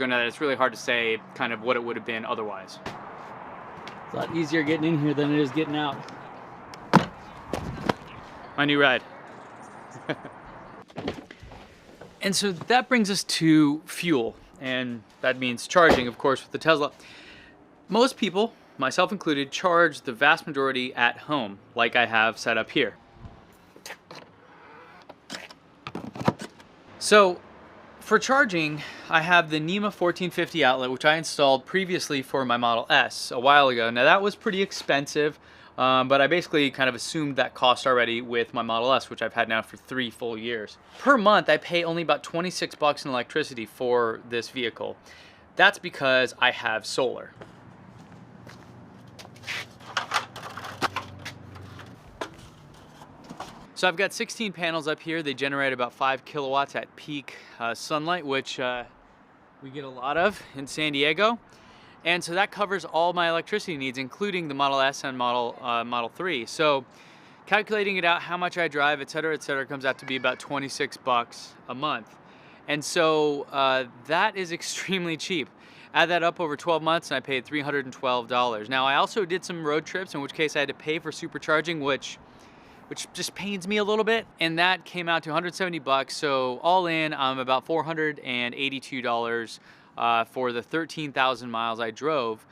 It's really hard to say kind of what it would have been otherwise. It's a lot easier getting in here than it is getting out. My new ride. And so that brings us to fuel, and that means charging, of course, with the Tesla. Most people, myself included, charge the vast majority at home, like I have set up here. So for charging, I have the NEMA 1450 outlet, which I installed previously for my Model S a while ago. Now that was pretty expensive, but I basically kind of assumed that cost already with my Model S, which I've had now for 3 full years. Per month, I pay only about 26 bucks in electricity for this vehicle. That's because I have solar. So I've got 16 panels up here. They generate about 5 kilowatts at peak sunlight, which we get a lot of in San Diego. And so that covers all my electricity needs, including the Model S and Model 3. So calculating it out, how much I drive, et cetera, comes out to be about 26 bucks a month. And so that is extremely cheap. Add that up over 12 months and I paid $312. Now I also did some road trips, in which case I had to pay for supercharging, which just pains me a little bit, and that came out to 170 bucks. So all in, I'm about $482 for the 13,000 miles I drove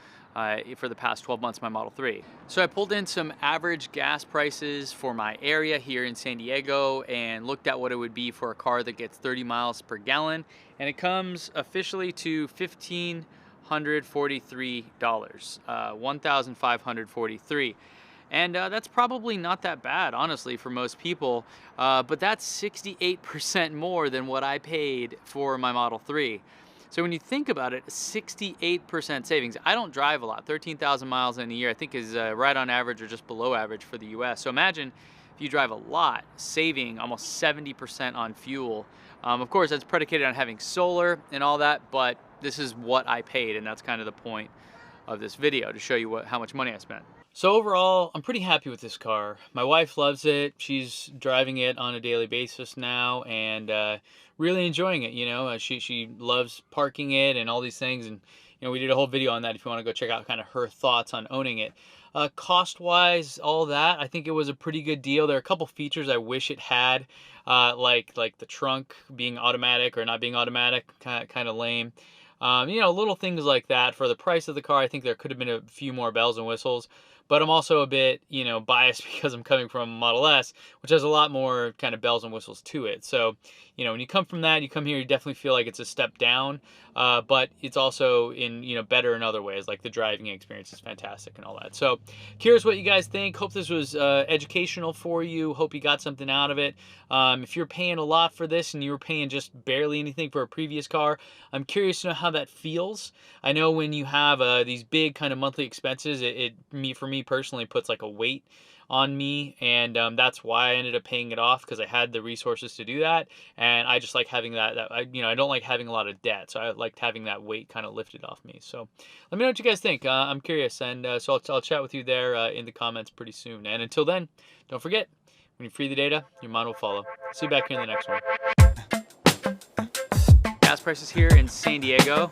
for the past 12 months, my Model 3. So I pulled in some average gas prices for my area here in San Diego and looked at what it would be for a car that gets 30 miles per gallon, and it comes officially to $1,543, $1,543. And that's probably not that bad, honestly, for most people. But that's 68% more than what I paid for my Model 3. So when you think about it, 68% savings. I don't drive a lot. 13,000 miles in a year, I think, is right on average or just below average for the US. So imagine if you drive a lot, saving almost 70% on fuel. Of course, that's predicated on having solar and all that, but this is what I paid, and that's kind of the point of this video, to show you how much money I spent. So overall, I'm pretty happy with this car. My wife loves it. She's driving it on a daily basis now and really enjoying it. You know, she loves parking it and all these things. And, you know, we did a whole video on that if you want to go check out kind of her thoughts on owning it. Cost-wise, all that, I think it was a pretty good deal. There are a couple features I wish it had, like the trunk being automatic or not being automatic, kind of lame. You know, little things like that. For the price of the car, I think there could have been a few more bells and whistles. But I'm also a bit, you know, biased because I'm coming from Model S, which has a lot more kind of bells and whistles to it. So, you know, when you come from that, you come here, you definitely feel like it's a step down, but it's also better in other ways, like the driving experience is fantastic and all that. So curious what you guys think. Hope this was educational for you. Hope you got something out of it. If you're paying a lot for this and you were paying just barely anything for a previous car, I'm curious to know how that feels. I know when you have these big kind of monthly expenses, for me personally puts like a weight on me, and that's why I ended up paying it off, because I had the resources to do that, and I just like having that I don't like having a lot of debt, so I liked having that weight kind of lifted off me. So let me know what you guys think. I'm curious, and so I'll chat with you there in the comments pretty soon. And until then, don't forget, when you free the data, your mind will follow. See you back here in the next one. Gas prices here in San Diego